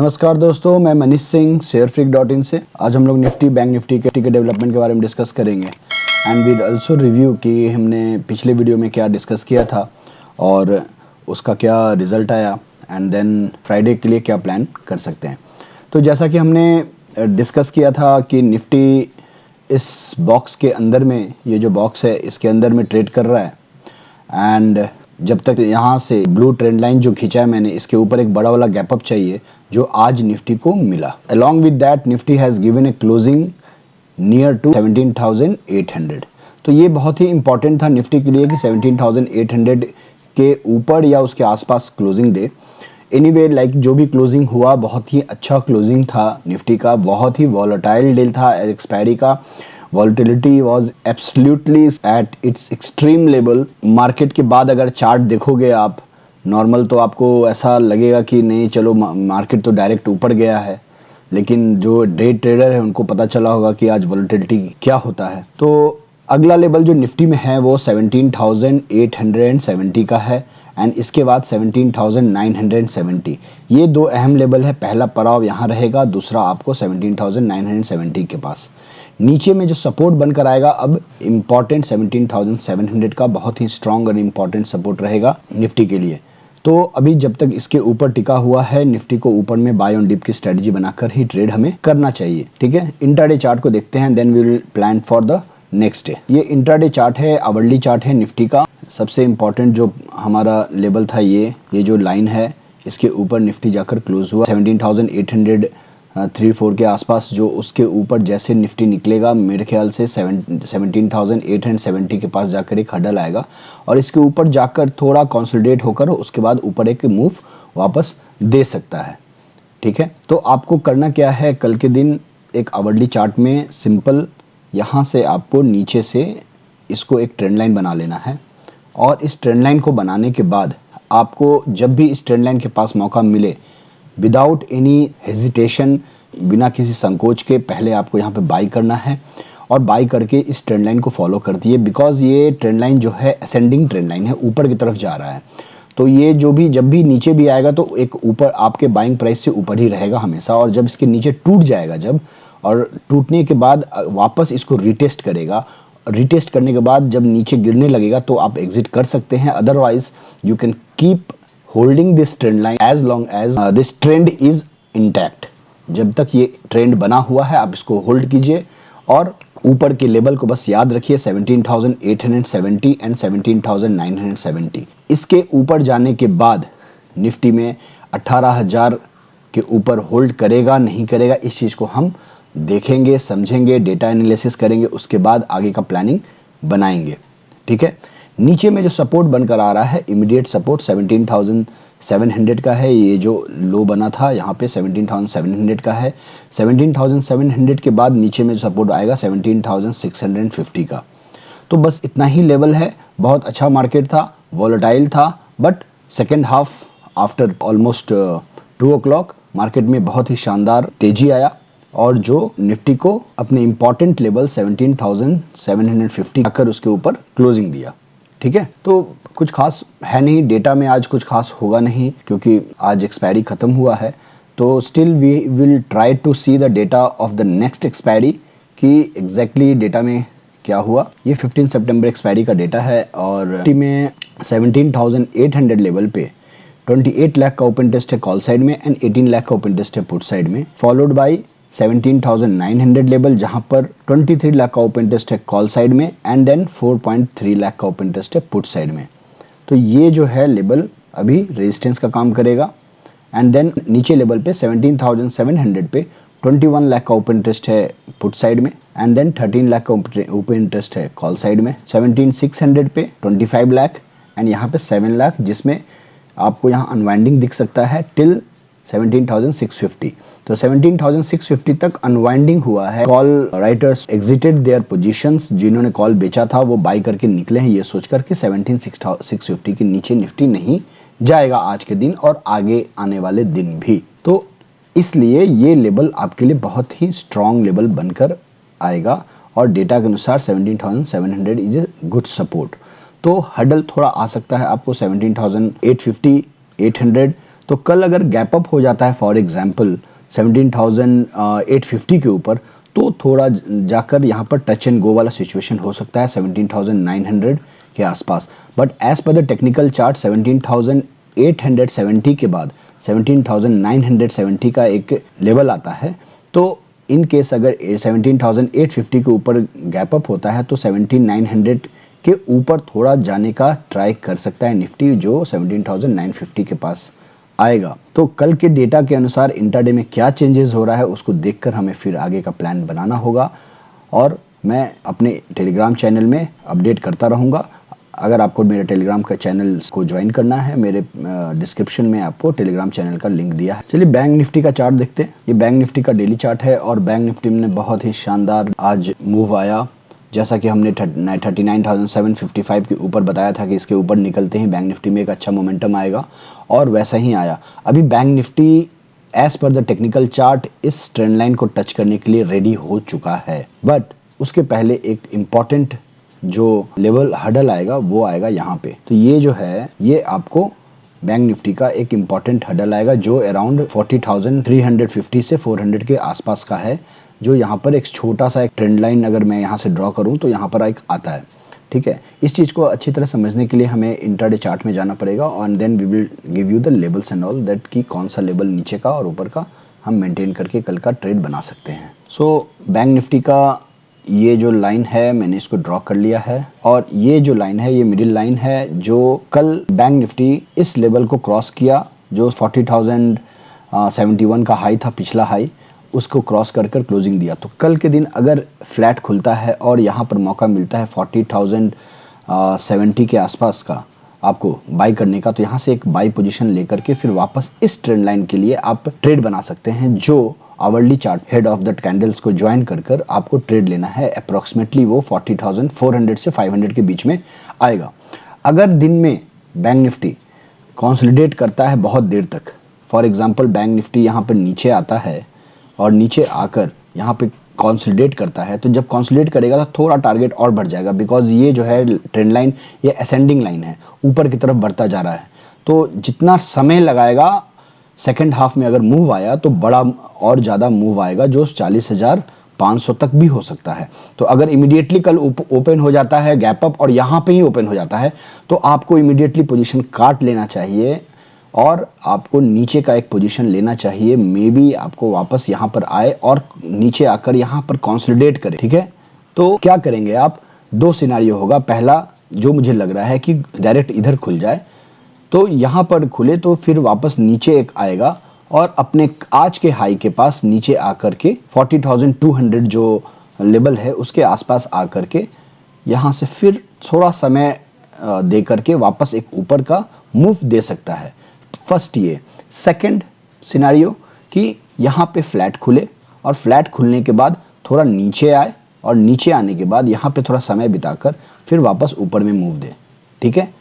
नमस्कार दोस्तों, मैं मनीष सिंह शेयरफ्रीक.in से। आज हम लोग निफ्टी बैंक निफ्टी के डेवलपमेंट के बारे में डिस्कस करेंगे एंड विल आल्सो रिव्यू कि हमने पिछले वीडियो में क्या डिस्कस किया था और उसका क्या रिजल्ट आया एंड देन फ्राइडे के लिए क्या प्लान कर सकते हैं। तो जैसा कि हमने डिस्कस किया था कि निफ्टी इस बॉक्स के अंदर में, ये जो बॉक्स है इसके अंदर में ट्रेड कर रहा है एंड जब तक यहाँ से ब्लू ट्रेंड लाइन जो खींचा है मैंने, इसके ऊपर एक बड़ा वाला गैप अप चाहिए जो आज निफ्टी को मिला। Along with that Nifty has given a closing near to 17,800। तो ये बहुत ही इंपॉर्टेंट था निफ्टी के लिए कि 17,800 के ऊपर या उसके आसपास क्लोजिंग दे। एनीवे लाइक जो भी क्लोजिंग हुआ बहुत ही अच्छा क्लोजिंग था निफ्टी का, बहुत ही वॉलेटाइल डे था एक्सपायरी का। Volatility was absolutely at its extreme level. Market के बाद अगर चार्ट देखोगे आप नॉर्मल तो आपको ऐसा लगेगा कि नहीं चलो मार्केट तो डायरेक्ट ऊपर गया है, लेकिन जो डे ट्रेडर है उनको पता चला होगा कि आज वॉलेटिलिटी क्या होता है। तो अगला लेवल जो निफ्टी में है वो 17,870 का है एंड इसके बाद 17,970। ये दो अहम लेवल है। पहला पड़ाव यहाँ रहेगा, दूसरा आपको 17,970 के पास। नीचे में जो सपोर्ट बनकर आएगा अब इम्पॉर्टेंट 17,700 का बहुत ही स्ट्रॉन्ग और इम्पॉर्टेंट सपोर्ट रहेगा निफ्टी के लिए। तो अभी जब तक इसके ऊपर टिका हुआ है निफ्टी को ऊपर में बाय ऑन डिप की स्ट्रेटजी बनाकर ही ट्रेड हमें करना चाहिए। ठीक है, इंट्राडे चार्ट को देखते हैं, then we will plan for the next day. ये इंट्राडे चार्ट है, आवरली चार्ट है निफ्टी का। सबसे इम्पॉर्टेंट जो हमारा लेवल था ये जो लाइन है इसके ऊपर निफ्टी जाकर क्लोज हुआ 17,803-4 के आसपास। जो उसके ऊपर जैसे निफ्टी निकलेगा मेरे ख्याल से 17,870 के पास जाकर एक हडल आएगा और इसके ऊपर जाकर थोड़ा कंसोलिडेट होकर उसके बाद ऊपर एक मूव वापस दे सकता है। ठीक है, तो आपको करना क्या है, कल के दिन एक आवरली चार्ट में सिंपल यहाँ से आपको नीचे से इसको एक ट्रेंड लाइन बना लेना है और इस ट्रेंड लाइन को बनाने के बाद आपको जब भी इस ट्रेंड लाइन के पास मौका मिले विदाउट एनी हेजिटेशन, बिना किसी संकोच के पहले आपको यहाँ पे बाई करना है और बाई करके इस ट्रेंड लाइन को फॉलो कर दिए। बिकॉज ये ट्रेंड लाइन जो है असेंडिंग ट्रेंड लाइन है, ऊपर की तरफ जा रहा है। तो ये जो भी जब भी नीचे भी आएगा तो एक ऊपर आपके बाइंग प्राइस से ऊपर ही रहेगा हमेशा, और जब इसके नीचे टूट जाएगा जब, और टूटने के बाद वापस इसको रिटेस्ट करेगा। रिटेस्ट करने के बाद जब नीचे गिरने लगेगा तो आप एग्जिट कर सकते हैं, otherwise you can keep holding this trend line as long as this trend is intact. जब तक ये ट्रेंड बना हुआ है आप इसको होल्ड कीजिए और ऊपर के लेवल को बस याद रखिए 17,870 एंड 17,970। इसके ऊपर जाने के बाद निफ्टी में 18,000 के ऊपर होल्ड करेगा नहीं करेगा, इस चीज़ को हम देखेंगे, समझेंगे, डेटा एनालिसिस करेंगे, उसके बाद आगे का प्लानिंग बनाएंगे। ठीक है, नीचे में जो सपोर्ट बनकर आ रहा है इमीडिएट सपोर्ट 17,700 का है। ये जो लो बना था यहाँ पे 17,700 का है। 17,700 के बाद नीचे में जो सपोर्ट आएगा 17,650 का। तो बस इतना ही लेवल है। बहुत अच्छा मार्केट था, वॉलेटाइल था, but second half after almost 2 o'clock market में बहुत ही शानदार तेजी आया और जो निफ्टी को अपने इंपॉर्टेंट लेवल 17,750 आकर उसके ऊपर क्लोजिंग दिया। ठीक है, तो कुछ खास है नहीं, डेटा में आज कुछ खास होगा नहीं क्योंकि आज एक्सपायरी खत्म हुआ है। तो still we will try to see the data of the next expiry कि एग्जैक्टली डेटा में क्या हुआ। ये 15 सितंबर एक्सपायरी का डेटा है और निफ्टी में 17,800 लेवल पे 28 लाख का ओपन टेस्ट है कॉल साइड में एंड 18 लाख का ओपन टेस्ट है पुट साइड में, फॉलोड बाय 17,900 लेवल जहां पर 23 लाख का ओपन टेस्ट है कॉल साइड में एंड देन 4.3 लाख का ओपन टेस्ट है पुट साइड में। तो ये जो है लेवल अभी रेजिस्टेंस का काम करेगा एंड देन नीचे लेवल पे 17,700 पे 21 लाख का ओपन टेस्ट है पुट साइड में एंड देन 13 लाख का ओपन टेस्ट है कॉल साइड में। 17,600 पे 25 लाख एंड यहाँ पे 7 लाख, जिसमें आपको यहाँ अनवाइंडिंग दिख सकता है टिल 17,650। तो 17,650 तक अनवाइंडिंग हुआ है। Call writers exited their positions, जिन्होंने कॉल बेचा था वो बाई करके निकले हैं ये सोचकर कि 17,650 के नीचे निफ्टी नहीं जाएगा आज के दिन और आगे आने वाले दिन भी। तो इसलिए ये लेवल आपके लिए बहुत ही स्ट्रॉन्ग लेवल बनकर आएगा और डेटा के अनुसार 17,700 इज ए गुड सपोर्ट। तो हडल थोड़ा आ सकता है आपको 17,850 800। तो कल अगर गैप अप हो जाता है फॉर एग्जांपल 17,850 के ऊपर, तो थोड़ा जाकर यहाँ पर टच एंड गो वाला सिचुएशन हो सकता है 17,900 के आसपास। But as per the technical chart 17,870 के बाद 17,970 का एक लेवल आता है। तो इन केस अगर 17,850 के ऊपर गैप अप होता है तो 17,900 के ऊपर थोड़ा जाने का ट्राई कर सकता है निफ्टी, जो 17,950 के पास आएगा। तो कल के डेटा के अनुसार इंट्राडे में क्या चेंजेस हो रहा है उसको देखकर हमें फिर आगे का प्लान बनाना होगा, और मैं अपने टेलीग्राम चैनल में अपडेट करता रहूँगा। अगर आपको मेरे टेलीग्राम का चैनल को ज्वाइन करना है, मेरे डिस्क्रिप्शन में आपको टेलीग्राम चैनल का लिंक दिया है। चलिए बैंक निफ्टी का चार्ट देखते हैं। ये बैंक निफ्टी का डेली चार्ट है और बैंक निफ्टी में बहुत ही शानदार आज मूव आया। जैसा कि हमने 39,755 के ऊपर बताया था कि इसके ऊपर निकलते ही बैंक निफ्टी में एक अच्छा मोमेंटम आएगा, और वैसा ही आया। अभी Bank Nifty as per the technical chart इस ट्रेंड लाइन को टच करने के लिए रेडी हो चुका है, बट उसके पहले एक इम्पॉर्टेंट जो लेवल हडल आएगा वो आएगा यहाँ पे। तो ये जो है ये आपको बैंक निफ्टी का एक इम्पॉर्टेंट हडल आएगा जो अराउंड 40,350 से 400 के आसपास का है, जो यहाँ पर एक छोटा सा एक ट्रेंड लाइन अगर मैं यहाँ से ड्रॉ करूँ तो यहाँ पर एक आता है। ठीक है, इस चीज़ को अच्छी तरह समझने के लिए हमें इंट्राडे चार्ट में जाना पड़ेगा, और then we will give you the levels and all that कि कौन सा लेवल नीचे का और ऊपर का हम मेंटेन करके कल का ट्रेड बना सकते हैं। सो बैंक निफ्टी का ये जो लाइन है मैंने इसको ड्रॉ कर लिया है, और ये जो लाइन है ये मिडिल लाइन है जो कल बैंक निफ्टी इस लेवल को क्रॉस किया, जो 40,071 का हाई था, पिछला हाई, उसको क्रॉस कर क्लोजिंग दिया। तो कल के दिन अगर फ्लैट खुलता है और यहाँ पर मौका मिलता है 40,070 के आसपास का आपको बाई करने का, तो यहाँ से एक बाई पोजीशन लेकर के फिर वापस इस ट्रेंड लाइन के लिए आप ट्रेड बना सकते हैं, जो hourly chart head of the candles को ज्वाइन कर आपको ट्रेड लेना है। अप्रॉक्सीमेटली वो 40,400 से 500 के बीच में आएगा। अगर दिन में बैंक निफ्टी कंसोलिडेट करता है बहुत देर तक, फॉर एग्जांपल बैंक निफ्टी यहाँ पर नीचे आता है और नीचे आकर यहाँ पे कंसोलिडेट करता है, तो जब कंसोलिडेट करेगा तो थोड़ा टारगेट और बढ़ जाएगा, बिकॉज ये जो है ट्रेंड लाइन ये असेंडिंग लाइन है, ऊपर की तरफ बढ़ता जा रहा है। तो जितना समय लगाएगा सेकेंड हाफ में अगर मूव आया तो बड़ा और ज़्यादा मूव आएगा, जो 40,500 तक भी हो सकता है। तो अगर इमीडिएटली कल ओपन हो जाता है गैप अप और यहाँ पे ही ओपन हो जाता है, तो आपको इमीडिएटली पोजीशन काट लेना चाहिए और आपको नीचे का एक पोजीशन लेना चाहिए। मे बी आपको वापस यहाँ पर आए और नीचे आकर यहाँ पर कंसोलिडेट करे। ठीक है, तो क्या करेंगे आप, दो सिनारियो होगा। पहला जो मुझे लग रहा है कि डायरेक्ट इधर खुल जाए, तो यहाँ पर खुले तो फिर वापस नीचे एक आएगा और अपने आज के हाई के पास नीचे आकर के 40,200 जो लेवल है उसके आसपास आकर के यहाँ से फिर थोड़ा समय दे करके वापस एक ऊपर का मूव दे सकता है। फर्स्ट ये। सेकंड सिनारियो कि यहाँ पे फ्लैट खुले और फ्लैट खुलने के बाद थोड़ा नीचे आए और नीचे आने के बाद यहाँ पे थोड़ा समय बिताकर फिर वापस ऊपर में मूव दे। ठीक है,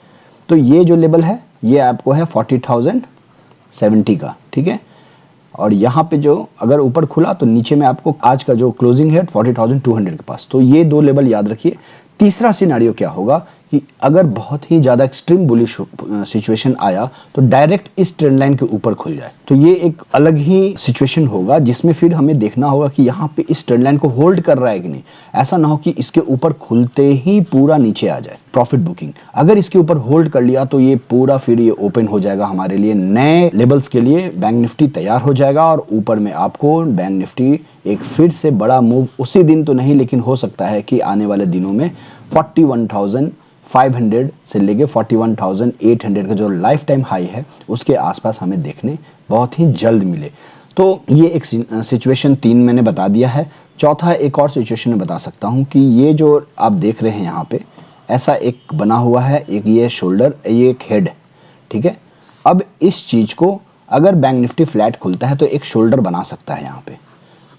तो ये जो लेवल है ये आपको है 40,070 का। ठीक है, और यहाँ पे जो अगर ऊपर खुला तो नीचे में आपको आज का जो क्लोजिंग है 40,200 के पास। तो ये दो लेवल याद रखिए। तीसरा सिनारियो क्या होगा कि अगर बहुत ही ज़्यादा एक्सट्रीम बुलिश सिचुएशन आया तो डायरेक्ट इस ट्रेंड लाइन के ऊपर खुल जाए, तो ये एक अलग ही सिचुएशन होगा जिसमें फिर हमें देखना होगा कि यहाँ पे इस ट्रेंड लाइन को होल्ड कर रहा है कि नहीं। ऐसा ना हो कि इसके ऊपर खुलते ही पूरा नीचे आ जाए प्रॉफिट बुकिंग। अगर इसके ऊपर होल्ड कर लिया तो ये पूरा फिर ये ओपन हो जाएगा हमारे लिए, नए लेवल्स के लिए बैंक निफ्टी तैयार हो जाएगा और ऊपर में आपको बैंक निफ्टी एक फिर से बड़ा मूव उसी दिन तो नहीं, लेकिन हो सकता है कि आने वाले दिनों में 41,500 से लेके 41,800 का जो लाइफ टाइम हाई है उसके आसपास हमें देखने बहुत ही जल्द मिले। तो ये एक सिचुएशन 3 मैंने बता दिया है। चौथा एक और सिचुएशन में बता सकता हूँ कि ये जो आप देख रहे हैं यहाँ पे ऐसा एक बना हुआ है, एक ये शोल्डर, ये एक हेड। ठीक है, अब इस चीज को अगर बैंक निफ्टी फ्लैट खुलता है तो एक शोल्डर बना सकता है यहाँ पे।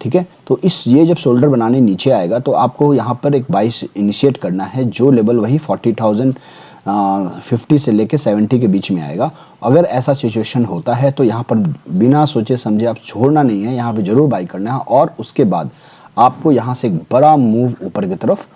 ठीक है, तो ये जब शोल्डर बनाने नीचे आएगा तो आपको यहाँ पर एक बाई इनिशिएट करना है, जो लेवल वही 40,050 से लेके 70 के बीच में आएगा। अगर ऐसा सिचुएशन होता है तो यहाँ पर बिना सोचे समझे आप छोड़ना नहीं है, यहाँ पे जरूर बाई करना है और उसके बाद आपको यहाँ से एक बड़ा मूव ऊपर की तरफ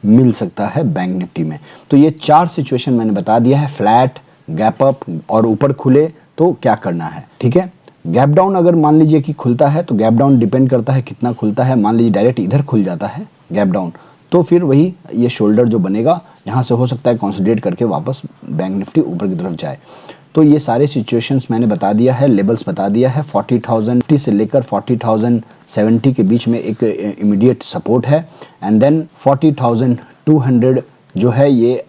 मिल सकता है बैंक निफ्टी में। तो ये 4 सिचुएशन मैंने बता दिया है, फ्लैट, गैप अप और ऊपर खुले तो क्या करना है, ठीक है। गैप डाउन अगर मान लीजिए कि खुलता है तो गैप डाउन डिपेंड करता है कितना खुलता है। मान लीजिए डायरेक्ट इधर खुल जाता है गैप डाउन, तो फिर वही ये शोल्डर जो बनेगा यहाँ से हो सकता है कंसोलिडेट करके वापस बैंक निफ्टी ऊपर की तरफ जाए। तो ये सारे सिचुएशंस मैंने बता दिया है, लेवल्स बता दिया है। 40,050 से लेकर 40,070 के बीच में एक इमीडिएट सपोर्ट है, एंड देन 40,200 जो है ये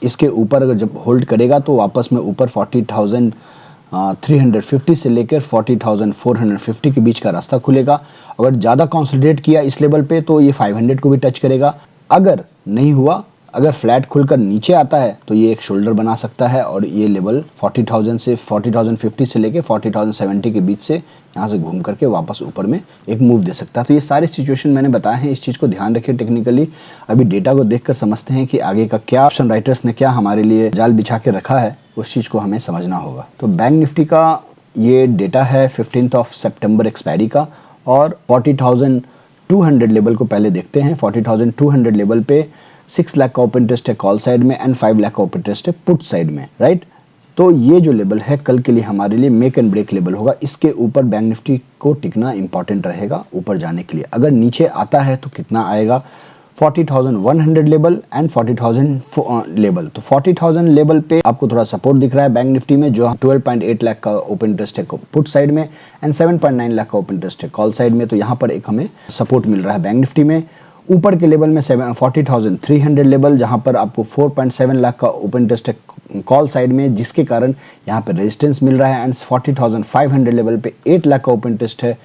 इसके ऊपर अगर जब होल्ड करेगा तो वापस में ऊपर 40,350 से लेकर 40,450 के बीच का रास्ता खुलेगा। अगर ज़्यादा कंसोलिडेट किया इस लेवल पे तो ये 500 को भी टच करेगा। अगर नहीं हुआ, अगर फ्लैट खुलकर नीचे आता है तो ये एक शोल्डर बना सकता है, और ये लेवल 40,050 से लेके 40,070 के बीच से यहाँ से घूम करके वापस ऊपर में एक मूव दे सकता है। तो ये सारे सिचुएशन मैंने बताए हैं, इस चीज़ को ध्यान रखिए टेक्निकली। अभी डेटा को देखकर समझते हैं कि आगे का क्या ऑप्शन राइटर्स ने क्या हमारे लिए जाल बिछा के रखा है, उस चीज़ को हमें समझना होगा। तो बैंक निफ्टी का ये डेटा है 15 सितंबर एक्सपायरी का, और 40,200 लेवल को पहले देखते हैं। 40,200 लेवल पे 6 लाख का ओपन इंटरेस्ट है कॉल साइड में, एंड 5 लाख का ओपन इंटरेस्ट है पुट साइड में, राइट। तो ये जो लेवल है कल के लिए हमारे लिए मेक एंड ब्रेक लेवल होगा। इसके ऊपर बैंक निफ्टी को टिकना इंपॉर्टेंट रहेगा ऊपर जाने के लिए। अगर नीचे आता है तो कितना आएगा, 40,100 लेवल एंड 40,000 लेवल। तो 40,000 लेवल पे आपको थोड़ा सपोर्ट दिख रहा है बैंक निफ्टी में, जो 12.8 लाख का ओपन इंटरेस्ट है पुट साइड में, एंड 7.9 लाख का ओपन इंटरेस्ट है कॉल साइड में। तो यहाँ पर एक हमें सपोर्ट मिल रहा है बैंक निफ्टी में। ऊपर के लेवल में 40,300 लेवल, जहां पर आपको 4.7 लाख का ओपन इंटरेस्ट है कॉल साइड में, जिसके कारण यहाँ पर रेजिस्टेंस मिल रहा है। एंड 40,500 लेवल पे 8 लाख का ओपन इंटरेस्ट है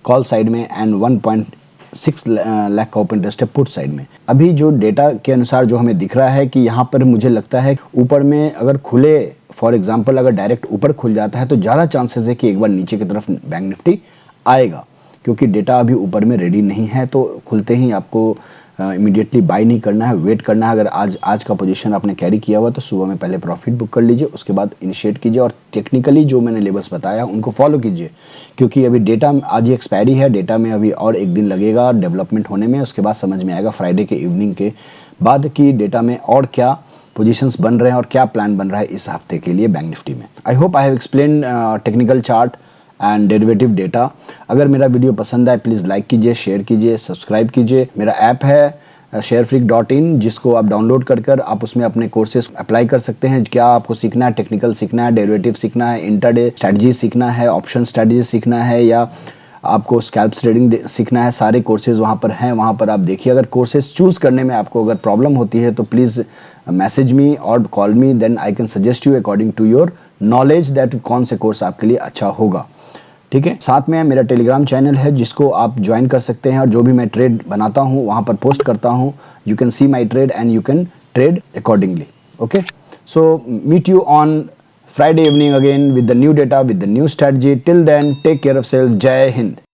कॉल साइड में, एंड 1.6 लाख का ओपन इंटरेस्ट है पुट साइड में। अभी जो डेटा के अनुसार जो हमें दिख रहा है कि यहाँ पर मुझे लगता है ऊपर में अगर खुले, फॉर एग्जाम्पल अगर डायरेक्ट ऊपर खुल जाता है तो ज़्यादा चांसेस है कि एक बार नीचे की तरफ बैंक निफ्टी आएगा, क्योंकि डेटा अभी ऊपर में रेडी नहीं है। तो खुलते ही आपको इमीडिएटली बाय नहीं करना है, वेट करना है। अगर आज का पोजीशन आपने कैरी किया हुआ तो सुबह में पहले प्रॉफिट बुक कर लीजिए, उसके बाद इनिशिएट कीजिए, और टेक्निकली जो मैंने लेवल्स बताया उनको फॉलो कीजिए, क्योंकि अभी डेटा आज ही एक्सपायरी है। डेटा में अभी और एक दिन लगेगा डेवलपमेंट होने में, उसके बाद समझ में आएगा फ्राइडे के इवनिंग के बाद कि डेटा में और क्या पोजीशंस बन रहे हैं और क्या प्लान बन रहा है इस हफ्ते के लिए बैंक निफ्टी में। I hope I have explain technical chart and derivative data. अगर मेरा वीडियो पसंद आए प्लीज़ लाइक कीजिए, शेयर कीजिए, सब्सक्राइब कीजिए। मेरा ऐप है sharefreak.in, जिसको आप डाउनलोड कर आप उसमें अपने कोर्सेज अप्लाई कर सकते हैं। क्या आपको सीखना है, टेक्निकल सीखना है, डेरिवेटिव सीखना है, इंटरडे स्ट्रैटेजी सीखना है, ऑप्शन स्ट्रैटेजी सीखना है, या आपको स्कैल्प ट्रेडिंग सीखना है, सारे कोर्सेज वहाँ पर हैं। वहाँ पर आप देखिए। अगर कोर्सेज चूज़ करने में आपको अगर प्रॉब्लम होती है तो प्लीज़ मैसेज मी और call me, then I can suggest you according to your knowledge that कौन से कोर्स आपके लिए अच्छा होगा, ठीक है। साथ में मेरा टेलीग्राम चैनल है जिसको आप ज्वाइन कर सकते हैं, और जो भी मैं ट्रेड बनाता हूँ वहाँ पर पोस्ट करता हूँ। You can see my trade and you can trade accordingly, okay. So meet you on Friday evening again with the new data, with the new strategy. Till then, take care of self. Jai Hind.